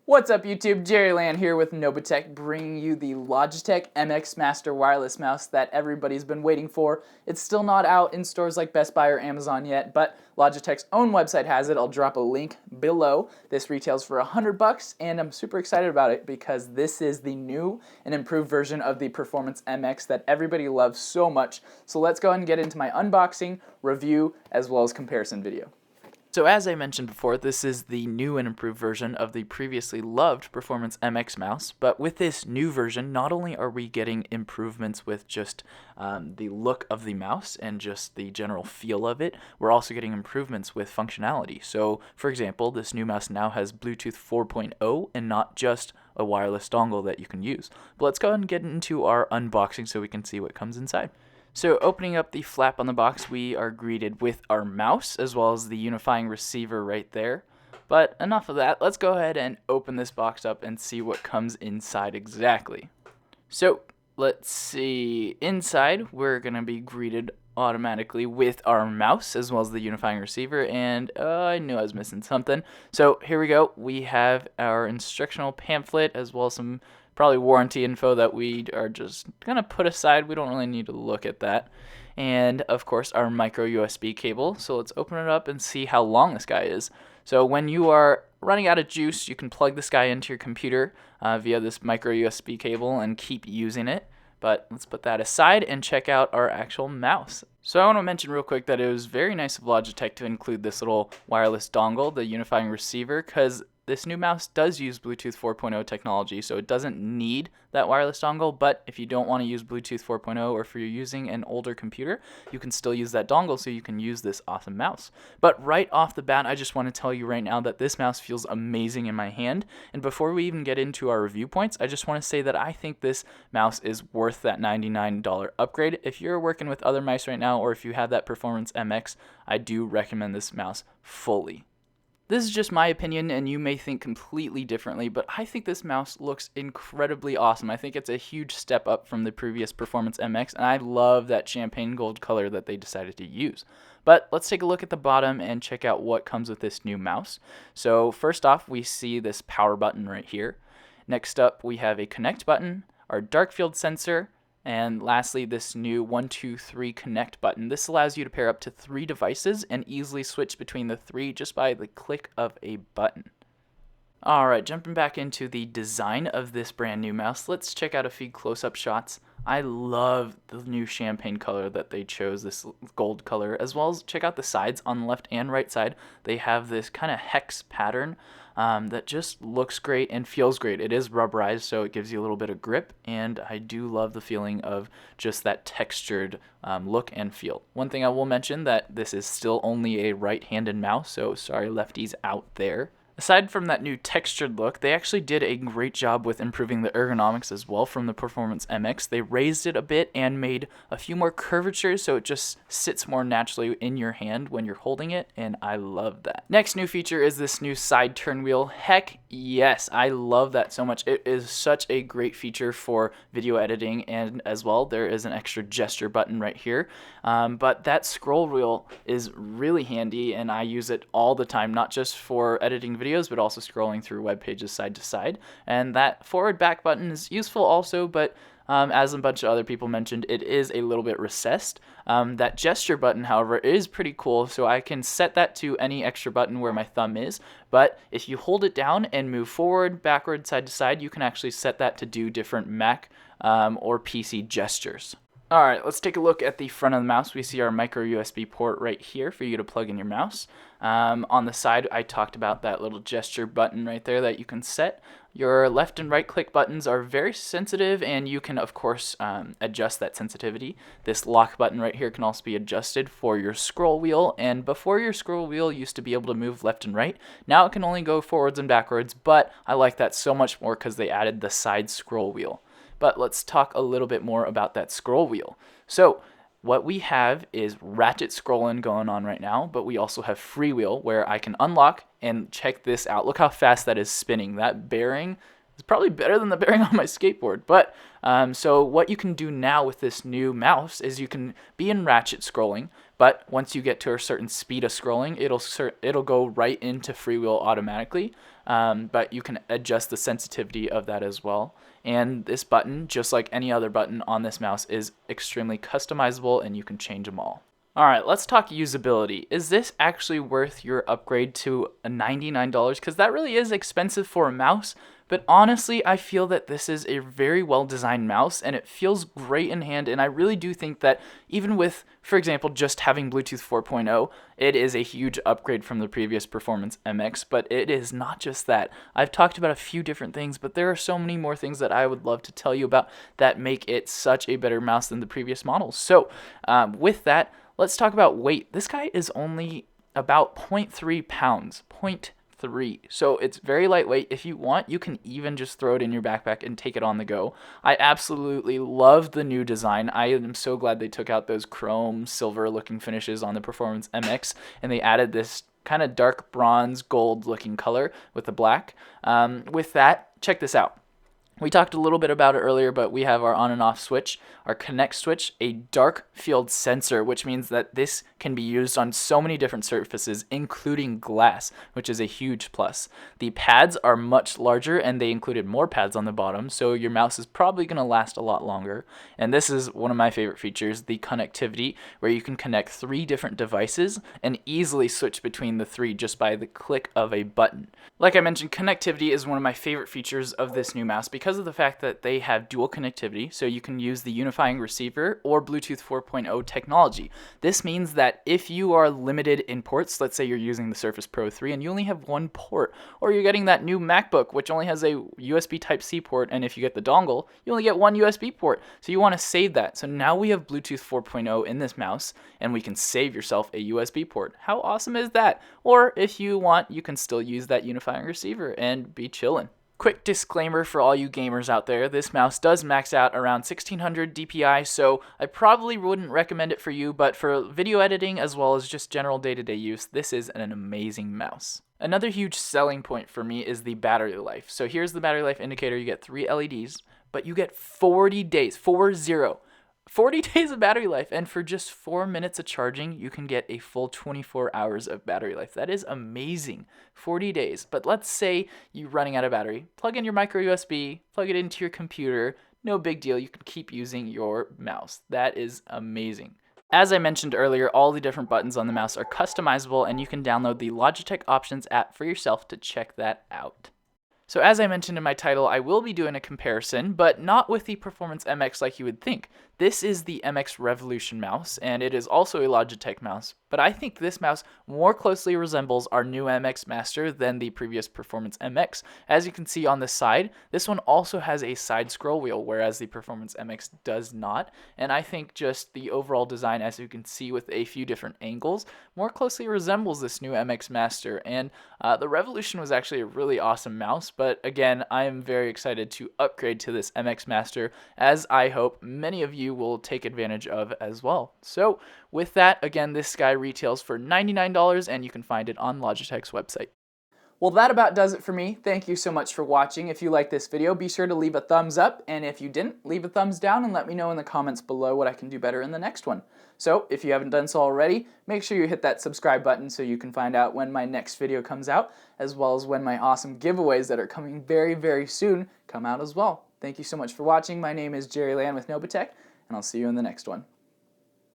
What's up YouTube, Jerryland here with NOBA, bringing you the Logitech MX Master wireless mouse that everybody's been waiting for. It's still not out in stores like Best Buy or Amazon yet, but Logitech's own website has it. I'll drop a link below. This retails for $100 and I'm super excited about it because this is the new and improved version of the Performance MX that everybody loves so much. So let's go ahead and get into my unboxing, review, as well as comparison video. So as I mentioned before, this is the new and improved version of the previously loved Performance MX mouse, but with this new version, not only are we getting improvements with just the look of the mouse and just the general feel of it, we're also getting improvements with functionality. So for example, this new mouse now has Bluetooth 4.0 and not just a wireless dongle that you can use. But let's go ahead and get into our unboxing so we can see what comes inside. So opening up the flap on the box, we are greeted with our mouse as well as the unifying receiver right there. But enough of that, let's go ahead and open this box up and see what comes inside exactly. So let's see, inside we're going to be greeted automatically with our mouse as well as the unifying receiver, and I knew I was missing something. So here we go, we have our instructional pamphlet as well as some probably warranty info that we are just gonna put aside. We don't really need to look at that. And of course our micro USB cable. So let's open it up and see how long this guy is. So when you are running out of juice, you can plug this guy into your computer via this micro USB cable and keep using it. But let's put that aside and check out our actual mouse. So I want to mention real quick that it was very nice of Logitech to include this little wireless dongle, the unifying receiver, because this new mouse does use Bluetooth 4.0 technology, so it doesn't need that wireless dongle, but if you don't want to use Bluetooth 4.0 or if you're using an older computer, you can still use that dongle so you can use this awesome mouse. But right off the bat, I just want to tell you right now that this mouse feels amazing in my hand, and before we even get into our review points, I just want to say that I think this mouse is worth that $99 upgrade. If you're working with other mice right now, or if you have that Performance MX, I do recommend this mouse fully. This is just my opinion, and you may think completely differently, but I think this mouse looks incredibly awesome. I think it's a huge step up from the previous Performance MX, and I love that champagne gold color that they decided to use. But let's take a look at the bottom and check out what comes with this new mouse. So first off, we see this power button right here. Next up, we have a connect button, our dark field sensor, and lastly, this new 1, 2, 3 connect button. This allows you to pair up to 3 devices and easily switch between the 3 just by the click of a button. Alright, jumping back into the design of this brand new mouse, let's check out a few close-up shots. I love the new champagne color that they chose, this gold color, as well as check out the sides on the left and right side. They have this kind of hex pattern that just looks great and feels great. It is rubberized, so it gives you a little bit of grip, and I do love the feeling of just that textured look and feel. One thing I will mention that this is still only a right-handed mouse, so sorry lefties out there. Aside from that new textured look, they actually did a great job with improving the ergonomics as well from the Performance MX. They raised it a bit and made a few more curvatures so it just sits more naturally in your hand when you're holding it, and I love that. Next new feature is this new side turn wheel. Heck yes, I love that so much. It is such a great feature for video editing, and as well there is an extra gesture button right here. But that scroll wheel is really handy, and I use it all the time, not just for editing videos, but also scrolling through web pages side to side. And that forward back button is useful also, but as a bunch of other people mentioned, it is a little bit recessed. That gesture button, however, is pretty cool, so I can set that to any extra button where my thumb is, but if you hold it down and move forward, backward, side to side, you can actually set that to do different Mac or PC gestures. Alright, let's take a look at the front of the mouse. We see our micro USB port right here for you to plug in your mouse. On the side, I talked about that little gesture button right there that you can set. Your left and right click buttons are very sensitive, and you can, of course, adjust that sensitivity. This lock button right here can also be adjusted for your scroll wheel, and before your scroll wheel used to be able to move left and right. Now it can only go forwards and backwards, but I like that so much more because they added the side scroll wheel. But let's talk a little bit more about that scroll wheel. So what we have is ratchet scrolling going on right now, but we also have freewheel where I can unlock and check this out. Look how fast that is spinning. That bearing is probably better than the bearing on my skateboard. But so what you can do now with this new mouse is you can be in ratchet scrolling, but once you get to a certain speed of scrolling, it'll go right into freewheel automatically. but you can adjust the sensitivity of that as well. And this button, just like any other button on this mouse, is extremely customizable and you can change them all. Alright, let's talk usability. Is this actually worth your upgrade to a $99? Because that really is expensive for a mouse, but honestly, I feel that this is a very well-designed mouse and it feels great in hand, and I really do think that even with, for example, just having Bluetooth 4.0, it is a huge upgrade from the previous Performance MX, but it is not just that. I've talked about a few different things, but there are so many more things that I would love to tell you about that make it such a better mouse than the previous models. So, with that, let's talk about weight. This guy is only about 0.3 pounds, 0.3. So it's very lightweight. If you want, you can even just throw it in your backpack and take it on the go. I absolutely love the new design. I am so glad they took out those chrome silver looking finishes on the Performance MX and they added this kind of dark bronze gold looking color with the black. With that, check this out. We talked a little bit about it earlier, but we have our on and off switch, our connect switch, a dark field sensor, which means that this can be used on so many different surfaces, including glass, which is a huge plus. The pads are much larger and they included more pads on the bottom, so your mouse is probably going to last a lot longer. And this is one of my favorite features, the connectivity, where you can connect 3 different devices and easily switch between the 3 just by the click of a button. Like I mentioned, connectivity is one of my favorite features of this new mouse because of the fact that they have dual connectivity, so you can use the unifying receiver or Bluetooth 4.0 technology. This means that if you are limited in ports, let's say you're using the Surface Pro 3 and you only have one port, or you're getting that new MacBook which only has a USB Type-C port, and if you get the dongle, you only get one USB port, so you want to save that. So now we have Bluetooth 4.0 in this mouse, and we can save yourself a USB port. How awesome is that? Or if you want, you can still use that unifying receiver and be chillin'. Quick disclaimer for all you gamers out there, this mouse does max out around 1600 DPI, so I probably wouldn't recommend it for you, but for video editing as well as just general day-to-day use, this is an amazing mouse. Another huge selling point for me is the battery life. So here's the battery life indicator. You get 3 LEDs, but you get 40 days, 40 days of battery life, and for just 4 minutes of charging, you can get a full 24 hours of battery life. That is amazing. 40 days. But let's say you're running out of battery. Plug in your micro USB, plug it into your computer. No big deal. You can keep using your mouse. That is amazing. As I mentioned earlier, all the different buttons on the mouse are customizable, and you can download the Logitech Options app for yourself to check that out. So as I mentioned in my title, I will be doing a comparison, but not with the Performance MX like you would think. This is the MX Revolution mouse, and it is also a Logitech mouse, but I think this mouse more closely resembles our new MX Master than the previous Performance MX. As you can see on the side, this one also has a side scroll wheel, whereas the Performance MX does not, and I think just the overall design, as you can see with a few different angles, more closely resembles this new MX Master, and the Revolution was actually a really awesome mouse, but again, I am very excited to upgrade to this MX Master, as I hope many of you will take advantage of as well. So with that, again, this guy retails for $99 and you can find it on Logitech's website. Well, that about does it for me. Thank you so much for watching. If you liked this video, be sure to leave a thumbs up, and if you didn't, leave a thumbs down and let me know in the comments below what I can do better in the next one. So if you haven't done so already, make sure you hit that subscribe button so you can find out when my next video comes out, as well as when my awesome giveaways that are coming very, very soon come out as well. Thank you so much for watching. My name is Jerry Land with NOBA, and I'll see you in the next one.